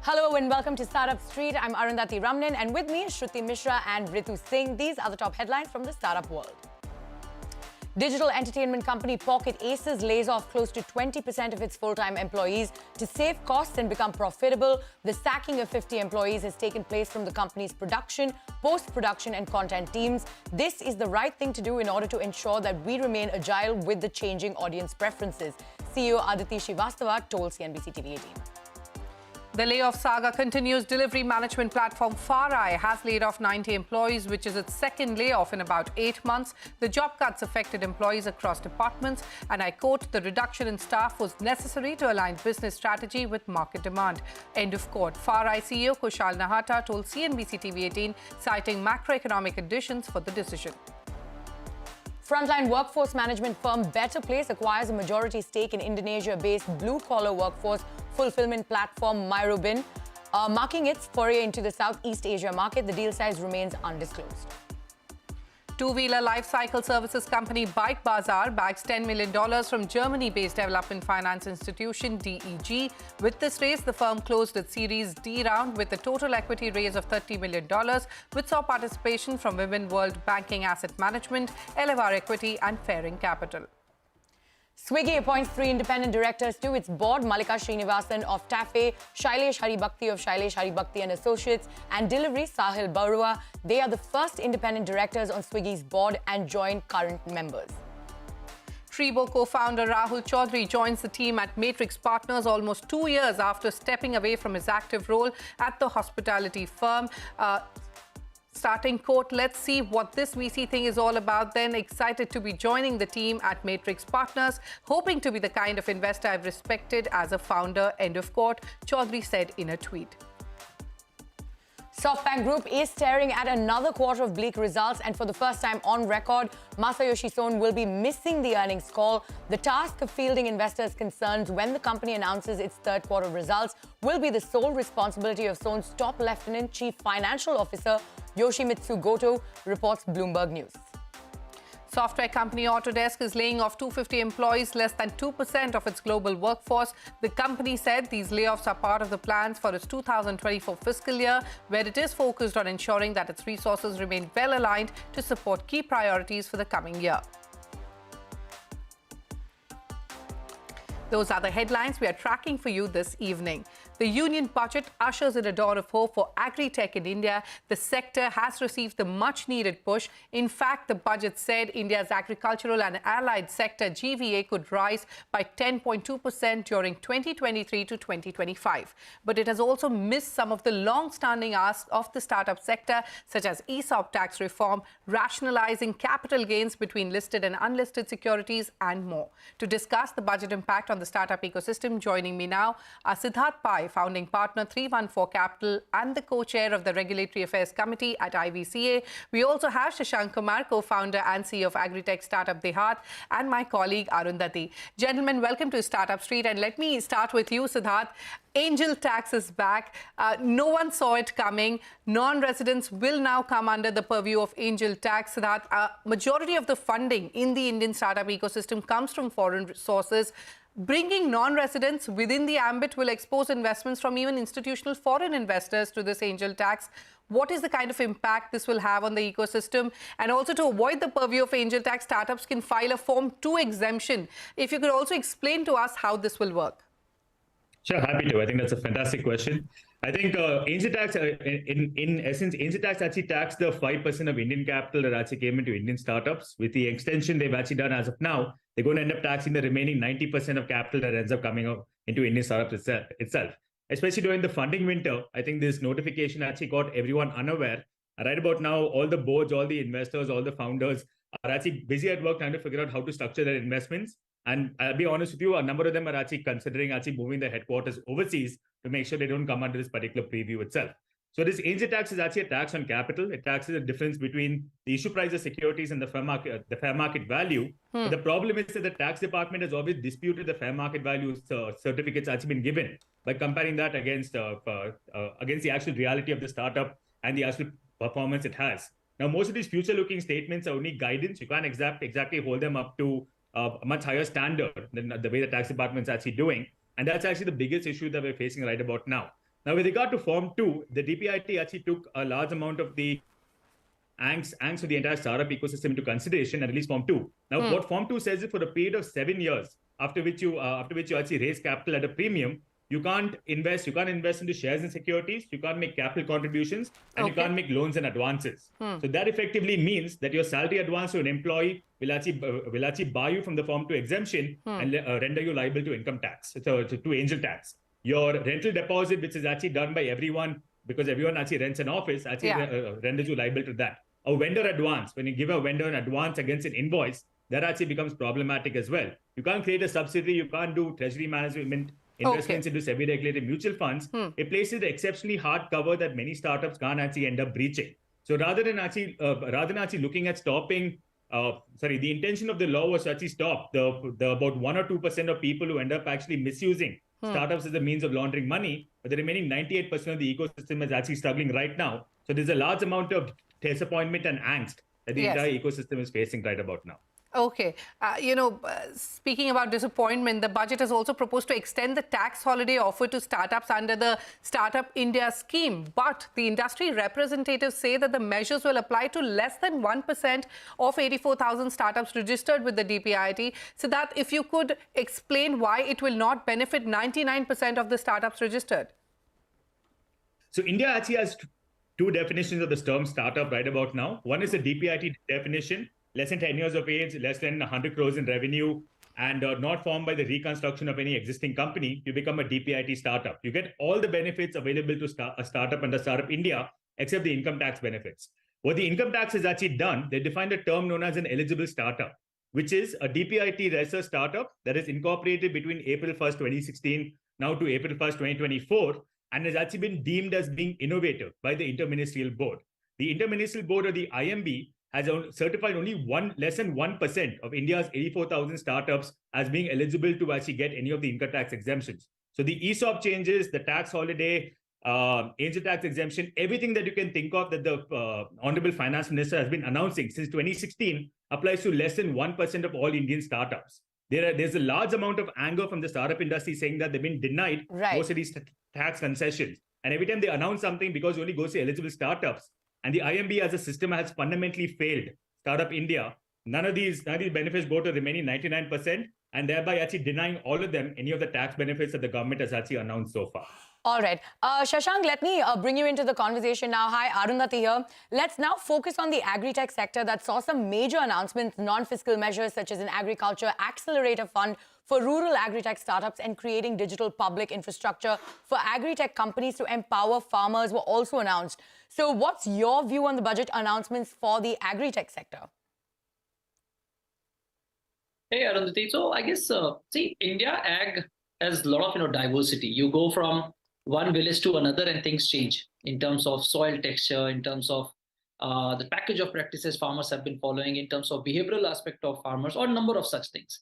Hello and welcome to Startup Street. I'm Arundhati Ramnan and with me Shruti Mishra and Ritu Singh. These are the top headlines from the startup world. Digital entertainment company Pocket Aces lays off close to 20% of its full-time employees to save costs and become profitable. The sacking of 50 employees has taken place from the company's production, post-production and content teams. This is the right thing to do in order to ensure that we remain agile with the changing audience preferences, CEO Aditi Srivastava told CNBC-TV18. The layoff saga continues. Delivery management platform FarEye has laid off 90 employees, which is its second layoff in about 8 months. The job cuts affected employees across departments, and I quote, "The reduction in staff was necessary to align business strategy with market demand." End of quote. FarEye CEO Kushal Nahata told CNBC-TV18, citing macroeconomic conditions for the decision. Frontline workforce management firm Better Place acquires a majority stake in Indonesia-based blue-collar workforce fulfillment platform Myrobin, marking its foray into the Southeast Asia market. The deal size remains undisclosed. Two-wheeler life cycle services company Bike Bazaar bags $10 million from Germany-based development finance institution DEG. With this raise, the firm closed its Series D round with a total equity raise of $30 million, which saw participation from Women World Banking Asset Management, Elevar Equity and Fairing Capital. Swiggy appoints 3 independent directors to its board: Malika Srinivasan of TAFE, Shailesh Haribhakti of Shailesh Haribhakti and Associates, and Delivery Sahil Barua. They are the first independent directors on Swiggy's board and join current members. Tribo co-founder Rahul Chaudhary joins the team at Matrix Partners almost 2 years after stepping away from his active role at the hospitality firm. Starting quote, "Let's see what this VC thing is all about then. Excited to be joining the team at Matrix Partners. Hoping to be the kind of investor I've respected as a founder." End of quote, Chaudhary said in a tweet. SoftBank Group is staring at another quarter of bleak results, and for the first time on record, Masayoshi Son will be missing the earnings call. The task of fielding investors' concerns when the company announces its third quarter results will be the sole responsibility of Son's top Lieutenant Chief Financial Officer, Yoshimitsu Goto, reports Bloomberg News. Software company Autodesk is laying off 250 employees, less than 2% of its global workforce. The company said these layoffs are part of the plans for its 2024 fiscal year, where it is focused on ensuring that its resources remain well aligned to support key priorities for the coming year. Those are the headlines we are tracking for you this evening. The union budget ushers in a dawn of hope for agri-tech in India. The sector has received the much-needed push. In fact, the budget said India's agricultural and allied sector GVA could rise by 10.2% during 2023 to 2025. But it has also missed some of the long-standing asks of the startup sector, such as ESOP tax reform, rationalizing capital gains between listed and unlisted securities, and more. To discuss the budget impact on the startup ecosystem, joining me now are Siddharth Pai, founding partner 314 Capital and the co-chair of the Regulatory Affairs Committee at IVCA. We also have Shashank Kumar, co-founder and CEO of AGRITECH startup Decode, and my colleague Arundhati. Gentlemen, welcome to Startup Street, and let me start with you, Siddharth. Angel tax is back. No one saw it coming. Non-residents will now come under the purview of angel tax. Siddharth, majority of the funding in the Indian startup ecosystem comes from foreign sources. Bringing non-residents within the ambit will expose investments from even institutional foreign investors to this angel tax. What is the kind of impact this will have on the ecosystem? And also, to avoid the purview of angel tax, startups can file a Form 2 exemption. If you could also explain to us how this will work. Sure, happy to. I think that's a fantastic question. I think angel tax, in essence, angel tax actually taxed the 5% of Indian capital that actually came into Indian startups. With the extension they've actually done as of now, they're going to end up taxing the remaining 90% of capital that ends up coming up into Indian startups itself. Especially during the funding winter, I think this notification actually got everyone unaware. Right about now, all the boards, all the investors, all the founders are actually busy at work trying to figure out how to structure their investments. And I'll be honest with you, a number of them are actually considering moving their headquarters overseas to make sure they don't come under this particular preview itself. So this angel tax is actually a tax on capital. It taxes the difference between the issue price of securities and the fair market value. But the problem is that the tax department has always disputed the fair market value certificates actually been given by comparing that against the actual reality of the startup and the actual performance it has. Now, most of these future-looking statements are only guidance. You can't exactly hold them up to a much higher standard than the way the tax department is actually doing. And that's actually the biggest issue that we're facing right about now. Now, with regard to Form 2, the DPIT actually took a large amount of the angst of the entire startup ecosystem into consideration and released Form 2. Now, what Form 2 says is for a period of 7 years, after which you actually raise capital at a premium, you can't invest into shares and securities, you can't make capital contributions, and you can't make loans and advances. So that effectively means that your salary advance to an employee will actually buy you from the Form 2 exemption and render you liable to income tax, to angel tax. Your rental deposit, which is actually done by everyone, because everyone actually rents an office, actually renders you liable to that. A vendor advance, when you give a vendor an advance against an invoice, that actually becomes problematic as well. You can't create a subsidiary, you can't do treasury management, investments into semi-regulated mutual funds. It places an exceptionally hard cover that many startups can't actually end up breaching. So rather than actually looking at stopping, the intention of the law was to actually stop the about 1 or 2% of people who end up actually misusing startups as a means of laundering money, but the remaining 98% of the ecosystem is actually struggling right now. So there's a large amount of disappointment and angst that the entire ecosystem is facing right about now. Okay. Speaking about disappointment, the budget has also proposed to extend the tax holiday offered to startups under the Startup India scheme. But the industry representatives say that the measures will apply to less than 1% of 84,000 startups registered with the DPIT. So that if you could explain why it will not benefit 99% of the startups registered. So India actually has two definitions of the term startup right about now. One is the DPIT definition, less than 10 years of age, less than 100 crores in revenue, and not formed by the reconstruction of any existing company, you become a DPIT startup. You get all the benefits available to a startup under Startup India, except the income tax benefits. What the income tax has actually done, they defined a term known as an eligible startup, which is a DPIT registered startup that is incorporated between April 1st, 2016, now to April 1st, 2024, and has actually been deemed as being innovative by the Interministerial Board. The Interministerial Board, or the IMB, has certified only less than 1% of India's 84,000 startups as being eligible to actually get any of the income tax exemptions. So the ESOP changes, the tax holiday, angel tax exemption, everything that you can think of that the Honorable Finance Minister has been announcing since 2016 applies to less than 1% of all Indian startups. There's a large amount of anger from the startup industry saying that they've been denied most of these tax concessions. And every time they announce something, because it only goes to eligible startups, and the IMB as a system has fundamentally failed Startup India, none of these benefits go to the remaining 99%, and thereby actually denying all of them any of the tax benefits that the government has actually announced so far. All right. Shashank, let me bring you into the conversation now. Hi, Arundhati here. Let's now focus on the agri-tech sector that saw some major announcements, non-fiscal measures such as an agriculture accelerator fund for rural agri-tech startups and creating digital public infrastructure for agri-tech companies to empower farmers were also announced. So what's your view on the budget announcements for the agri-tech sector? Hey, Arundhati. So I guess, India Ag has a lot of diversity. You go from one village to another and things change in terms of soil texture, in terms of the package of practices farmers have been following, in terms of behavioral aspect of farmers, or a number of such things.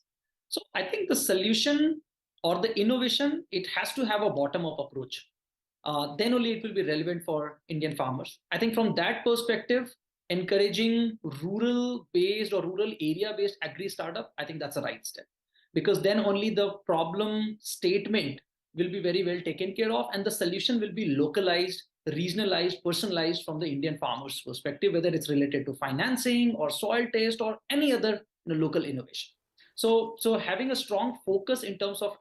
So I think the solution or the innovation, it has to have a bottom-up approach. Then only it will be relevant for Indian farmers. I think from that perspective, encouraging rural-based or rural area-based agri-startup, I think that's the right step. Because then only the problem statement will be very well taken care of, and the solution will be localized, regionalized, personalized from the Indian farmer's perspective, whether it's related to financing or soil test or any other local innovation. So having a strong focus in terms of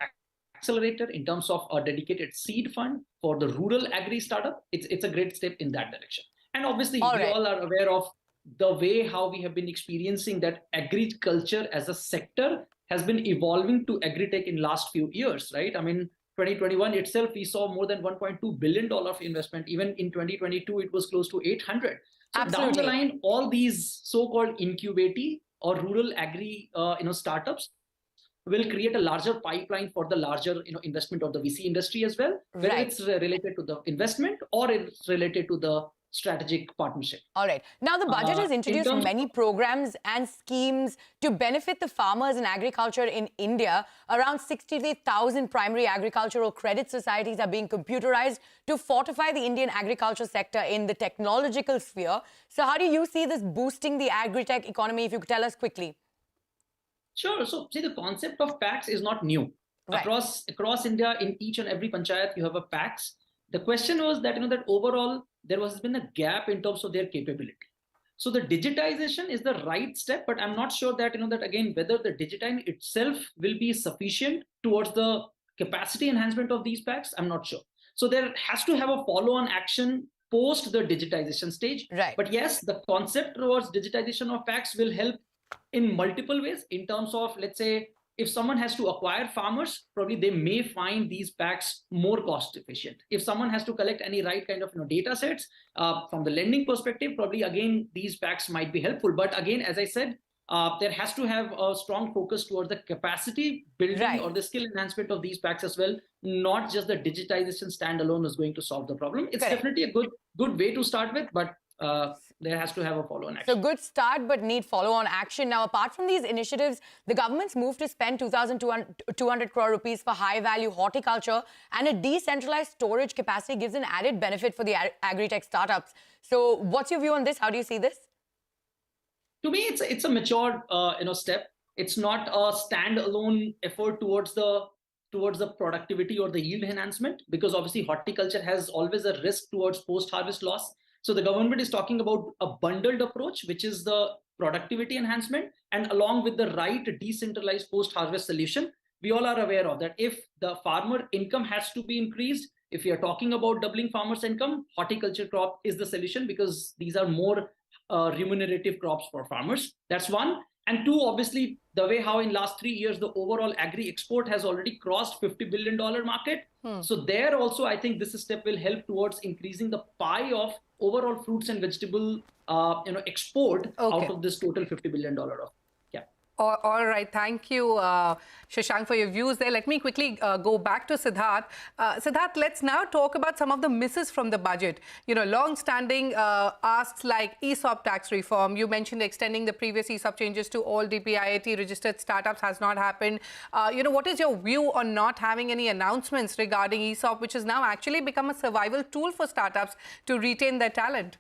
accelerator, in terms of a dedicated seed fund for the rural agri startup, it's a great step in that direction. And obviously, we all are aware of the way how we have been experiencing that agriculture as a sector has been evolving to agri-tech in last few years, right? I mean, 2021 itself, we saw more than $1.2 billion of investment. Even in 2022, it was close to 800. So down the line, all these so-called incubating or rural agri startups will create a larger pipeline for the larger investment of the VC industry as well, whether it's related to the investment or it's related to the strategic partnership. All right. Now, the budget has introduced many programs and schemes to benefit the farmers in agriculture in India. Around 63,000 primary agricultural credit societies are being computerized to fortify the Indian agriculture sector in the technological sphere. So how do you see this boosting the agri-tech economy, if you could tell us quickly? Sure. So, see, the concept of PACS is not new. Across India, in each and every panchayat, you have a PACS, The question was that, that overall there has been a gap in terms of their capability. So the digitization is the right step, but I'm not sure that, that again, whether the digitizing itself will be sufficient towards the capacity enhancement of these packs, I'm not sure. So there has to have a follow-on action post the digitization stage. Right. But yes, the concept towards digitization of packs will help in multiple ways in terms of, let's say, if someone has to acquire farmers, probably they may find these packs more cost efficient. If someone has to collect any right kind of data sets from the lending perspective, probably again, these packs might be helpful. But again, as I said, there has to have a strong focus towards the capacity building or the skill enhancement of these packs as well. Not just the digitization standalone is going to solve the problem. It's definitely a good way to start with, but there has to have a follow-on action. So good start, but need follow-on action. Now, apart from these initiatives, the government's move to spend 2,200 crore rupees for high-value horticulture and a decentralized storage capacity gives an added benefit for the agri-tech startups. So what's your view on this? How do you see this? To me, it's a mature step. It's not a standalone effort towards the productivity or the yield enhancement, because obviously horticulture has always a risk towards post-harvest loss. So the government is talking about a bundled approach, which is the productivity enhancement, and along with the right decentralized post-harvest solution. We all are aware of that. If the farmer income has to be increased, if we are talking about doubling farmers' income, horticulture crop is the solution, because these are more remunerative crops for farmers. That's one. And two, obviously, the way how in last 3 years, the overall agri-export has already crossed $50 billion market. So there also, I think this step will help towards increasing the pie of overall fruits and vegetable export out of this total $50 billion of. All right. Thank you, Shashank, for your views there. Let me quickly go back to Siddharth. Siddharth, let's now talk about some of the misses from the budget. Long-standing asks like ESOP tax reform. You mentioned extending the previous ESOP changes to all DPIIT-registered startups has not happened. What is your view on not having any announcements regarding ESOP, which has now actually become a survival tool for startups to retain their talent?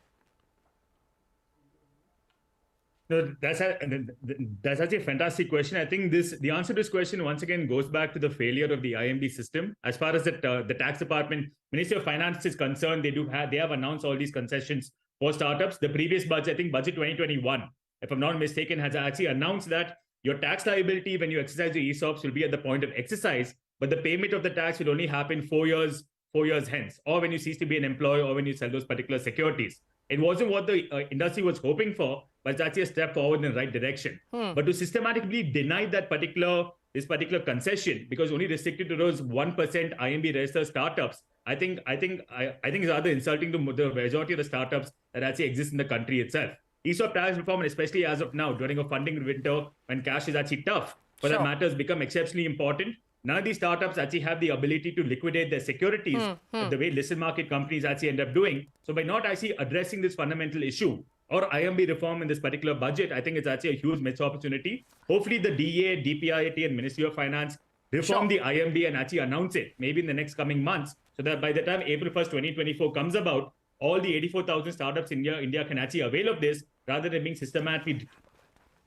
No, that's actually a fantastic question. I think the answer to this question once again goes back to the failure of the IMD system. As far as the tax department, Ministry of Finance is concerned, they have announced all these concessions for startups. The previous budget, I think budget 2021, if I'm not mistaken, has actually announced that your tax liability when you exercise your ESOPs will be at the point of exercise, but the payment of the tax will only happen 4 years hence, or when you cease to be an employee, or when you sell those particular securities. It wasn't what the industry was hoping for, but it's actually a step forward in the right direction. But to systematically deny this particular concession because only restricted to those 1% IMB registered startups, I think it's rather insulting to the majority of the startups that actually exist in the country itself. ESOP tax reform, and especially as of now, during a funding winter when cash is actually tough, for that matter, has become exceptionally important. None of these startups actually have the ability to liquidate their securities the way listed market companies actually end up doing. So by not actually addressing this fundamental issue or IMB reform in this particular budget, I think it's actually a huge missed opportunity. Hopefully the DA, DPIIT and Ministry of Finance reform the IMB and actually announce it maybe in the next coming months, so that by the time April 1st, 2024 comes about, all the 84,000 startups in India can actually avail of this rather than being systematically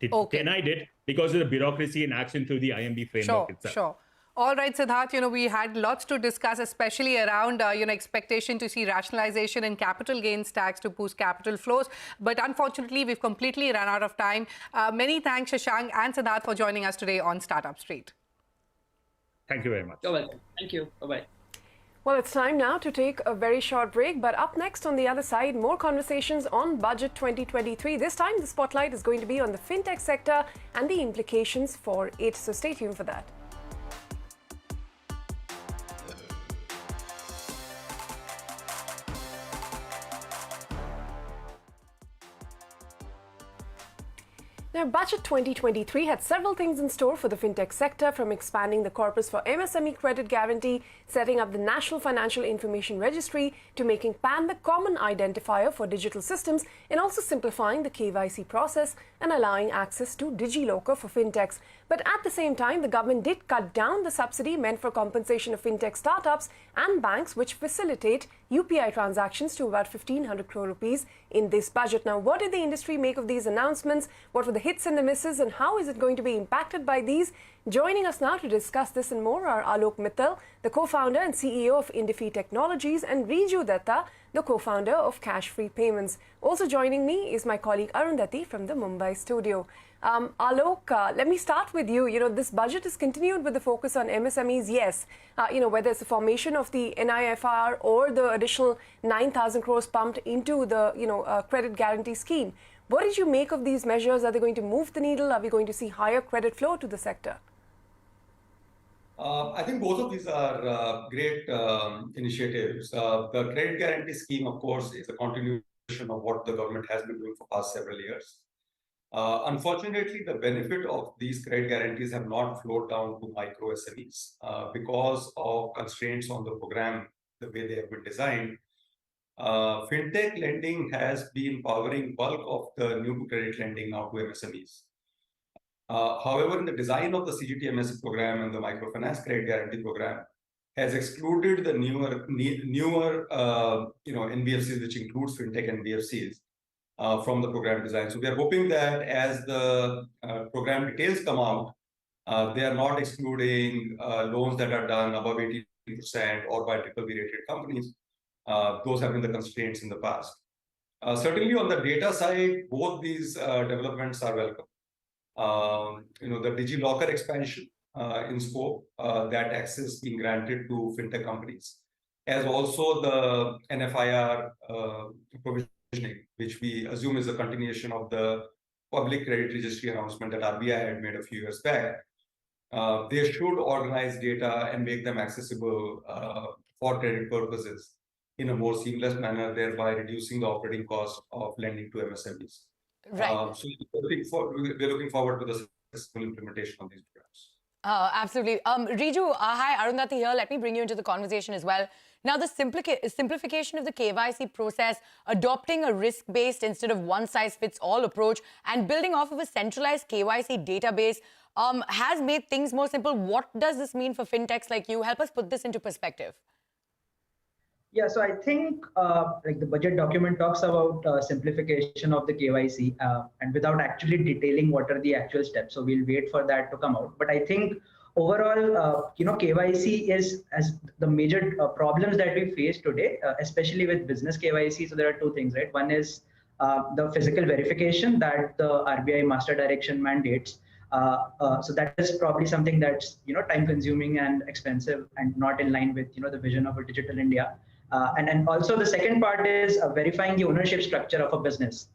denied it because of the bureaucracy and action through the IMB framework itself. Sure. All right, Siddharth, we had lots to discuss, especially around, expectation to see rationalization in capital gains tax to boost capital flows. But unfortunately, we've completely run out of time. Many thanks, Shashank and Siddharth, for joining us today on Startup Street. Thank you very much. You're welcome. Thank you. Bye-bye. Well, it's time now to take a very short break. But up next on the other side, more conversations on Budget 2023. This time, the spotlight is going to be on the fintech sector and the implications for it. So stay tuned for that. Now, Budget 2023 had several things in store for the fintech sector, from expanding the corpus for MSME credit guarantee, setting up the National Financial Information Registry, to making PAN the common identifier for digital systems, and also simplifying the KYC process and allowing access to DigiLocker for fintechs. But at the same time, the government did cut down the subsidy meant for compensation of fintech startups and banks which facilitate UPI transactions to about 1,500 crore rupees in this budget. Now, what did the industry make of these announcements? What were the hits and the misses, and how is it going to be impacted by these? Joining us now to discuss this and more are Alok Mittal, the co-founder and CEO of IDENTIFIER Technologies, and Riju Datta, the co-founder of Cash Free Payments. Also joining me is my colleague Arundhati from the Mumbai studio. Alok, let me start with you. This budget is continued with the focus on MSMEs, yes. Whether it's the formation of the NIFR or the additional 9,000 crores pumped into the, credit guarantee scheme. What did you make of these measures? Are they going to move the needle? Are we going to see higher credit flow to the sector? I think both of these are great initiatives. The credit guarantee scheme, of course, is a continuation of what the government has been doing for past several years. Unfortunately, the benefit of these credit guarantees have not flowed down to micro SMEs because of constraints on the program, the way they have been designed. Fintech lending has been powering bulk of the new credit lending now to MSMEs. However, in the design of the CGTMSE program and the microfinance credit guarantee program has excluded the newer NBFCs, which includes fintech NBFCs, from the program design. So we are hoping that as the program details come out, they are not excluding loans that are done above 18% or by BBB rated companies. Those have been the constraints in the past. Certainly on the data side, both these developments are welcome. The DigiLocker expansion in scope, that access being granted to fintech companies, as also the NFIR provisioning, which we assume is a continuation of the public credit registry announcement that RBI had made a few years back. They should organize data and make them accessible for credit purposes in a more seamless manner, thereby reducing the operating cost of lending to MSMEs. Right. So we're looking forward to the successful implementation of these programs. Absolutely. Riju, hi, Arundhati here. Let me bring you into the conversation as well. Now, the simplification of the KYC process, adopting a risk-based instead of one-size-fits-all approach, and building off of a centralized KYC database has made things more simple. What does this mean for fintechs like you? Help us put this into perspective. Yeah, so I think the budget document talks about simplification of the KYC and without actually detailing what are the actual steps. So we'll wait for that to come out. But I think overall, KYC is as the major problems that we face today, especially with business KYC. So there are two things, right? One is the physical verification that the RBI master direction mandates. So that is probably something that's time consuming and expensive and not in line with the vision of a digital India. And also the second part is verifying the ownership structure of a business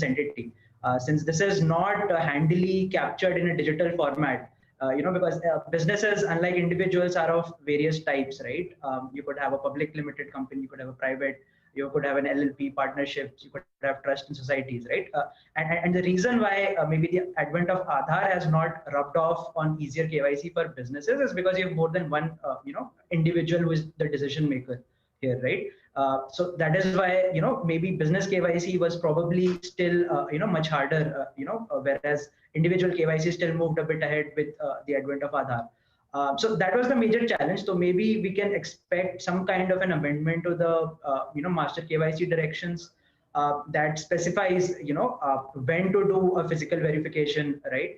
entity. Since this is not handily captured in a digital format, because businesses, unlike individuals, are of various types, right? You could have a public limited company, you could have a private, you could have an LLP partnerships, you could have trust in societies, right? And the reason why maybe the advent of Aadhaar has not rubbed off on easier KYC for businesses is because you have more than one, individual who is the decision maker here, right? So that is why maybe business KYC was probably still much harder, whereas individual KYC still moved a bit ahead with the advent of Aadhaar. So that was the major challenge. So maybe we can expect some kind of an amendment to the master KYC directions that specifies when to do a physical verification, right?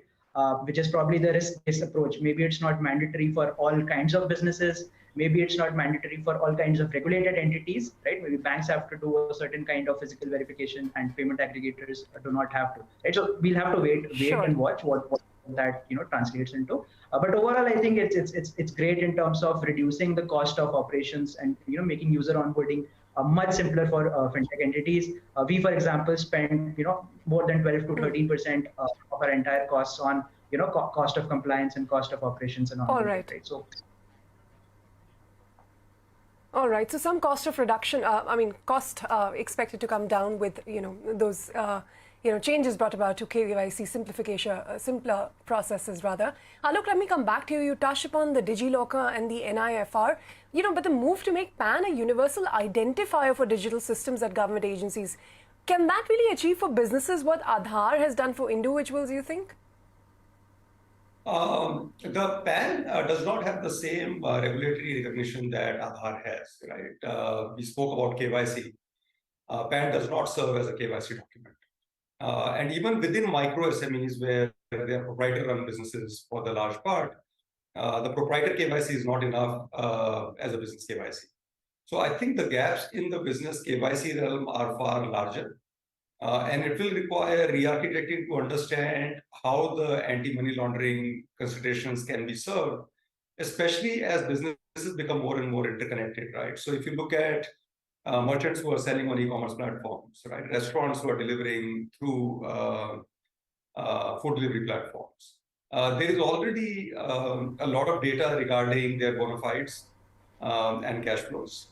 Which is probably the risk-based approach. Maybe it's not mandatory for all kinds of businesses. Maybe it's not mandatory for all kinds of regulated entities, right? Maybe banks have to do a certain kind of physical verification and payment aggregators do not have to, right? So we'll have to wait Sure. and watch what that translates into. But overall, I think it's great in terms of reducing the cost of operations and making user onboarding much simpler for fintech entities. We, for example, spend more than 12 to 13% of our entire costs on cost of compliance and cost of operations and all right. So. All right. So some cost of reduction, cost expected to come down with, those, changes brought about to KYC simplification, simpler processes rather. Look, let me come back to you. You touched upon the DigiLocker and the NIFR, but the move to make PAN a universal identifier for digital systems at government agencies. Can that really achieve for businesses what Aadhaar has done for individuals, you think? The PAN does not have the same regulatory recognition that Aadhaar has, right? We spoke about KYC. PAN does not serve as a KYC document. And even within micro SMEs, where they are proprietor-run businesses for the large part, the proprietor KYC is not enough as a business KYC. So I think the gaps in the business KYC realm are far larger. And it will require re-architecting to understand how the anti-money laundering considerations can be served, especially as businesses become more and more interconnected, right? So if you look at merchants who are selling on e-commerce platforms, right? Restaurants who are delivering through food delivery platforms. There is already a lot of data regarding their bona fides and cash flows.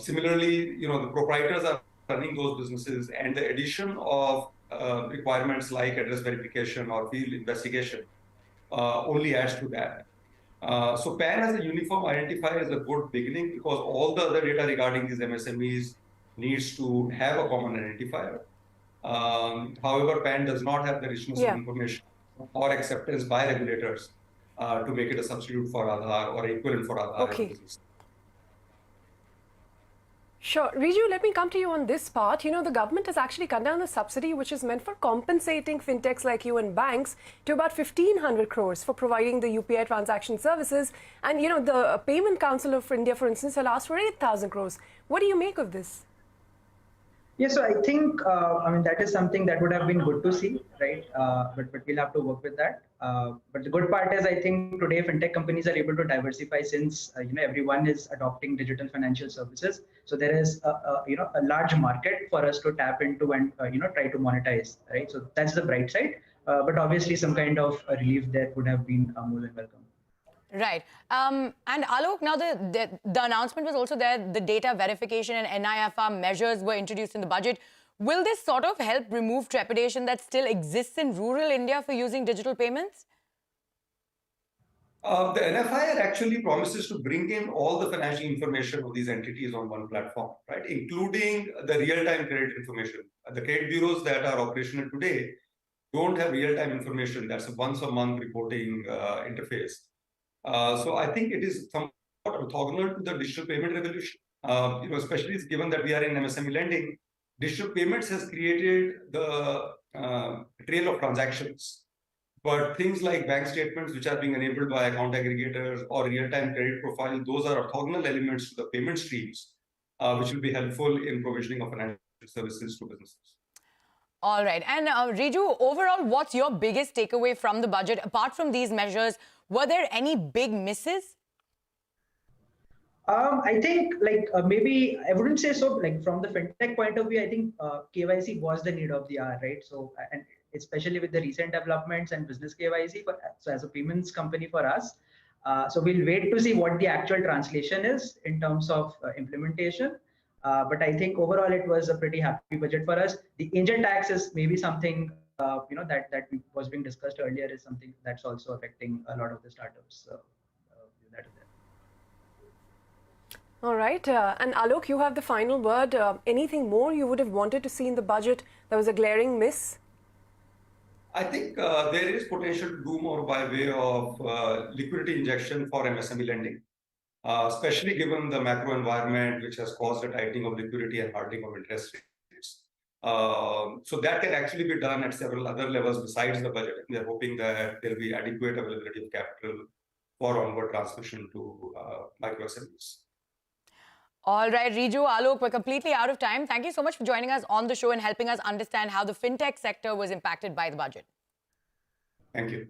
Similarly, the proprietors are running those businesses, and the addition of requirements like address verification or field investigation only adds to that. So PAN as a uniform identifier is a good beginning because all the other data regarding these MSMEs needs to have a common identifier. However, PAN does not have the richness of information or acceptance by regulators to make it a substitute for Aadhaar or equivalent for Aadhaar. Okay. Sure. Riju, let me come to you on this part. The government has actually cut down the subsidy, which is meant for compensating fintechs like you and banks to about 1,500 crores for providing the UPI transaction services. And, the Payment Council of India, for instance, has asked for 8,000 crores. What do you make of this? Yeah, so I think, that is something that would have been good to see, right? But we'll have to work with that. But the good part is, I think today fintech companies are able to diversify since, everyone is adopting digital financial services. So there is, a large market for us to tap into and, try to monetize, right? So that's the bright side. But obviously some kind of relief there would have been more than welcome. Right. And Alok, now the announcement was also there, the data verification and NIFR measures were introduced in the budget. Will this sort of help remove trepidation that still exists in rural India for using digital payments? The NFIR actually promises to bring in all the financial information of these entities on one platform, right? Including the real-time credit information. The credit bureaus that are operational today don't have real-time information. That's a once-a-month reporting interface. So I think it is somewhat orthogonal to the digital payment revolution, especially given that we are in MSME lending. Digital payments has created the trail of transactions. But things like bank statements, which are being enabled by account aggregators or real-time credit profile, those are orthogonal elements to the payment streams, which will be helpful in provisioning of financial services to businesses. All right. And Riju, overall, what's your biggest takeaway from the budget? Apart from these measures, were there any big misses? I think maybe I wouldn't say so. Like from the fintech point of view, I think KYC was the need of the hour, right? So and especially with the recent developments and business KYC, so as a payments company for us, so we'll wait to see what the actual translation is in terms of implementation. But I think overall it was a pretty happy budget for us. The angel tax is maybe something that was being discussed earlier is something that's also affecting a lot of the startups. That is there. All right. And Alok, you have the final word. Anything more you would have wanted to see in the budget that was a glaring miss? I think there is potential to do more by way of liquidity injection for MSME lending, especially given the macro environment, which has caused a tightening of liquidity and hardening of interest rates. So that can actually be done at several other levels besides the budget. We are hoping that there will be adequate availability of capital for onward transmission to micro SMEs. All right, Riju, Alok, we're completely out of time. Thank you so much for joining us on the show and helping us understand how the fintech sector was impacted by the budget. Thank you.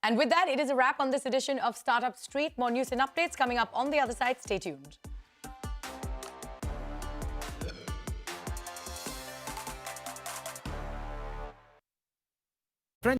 And with that, it is a wrap on this edition of Startup Street. More news and updates coming up on the other side. Stay tuned.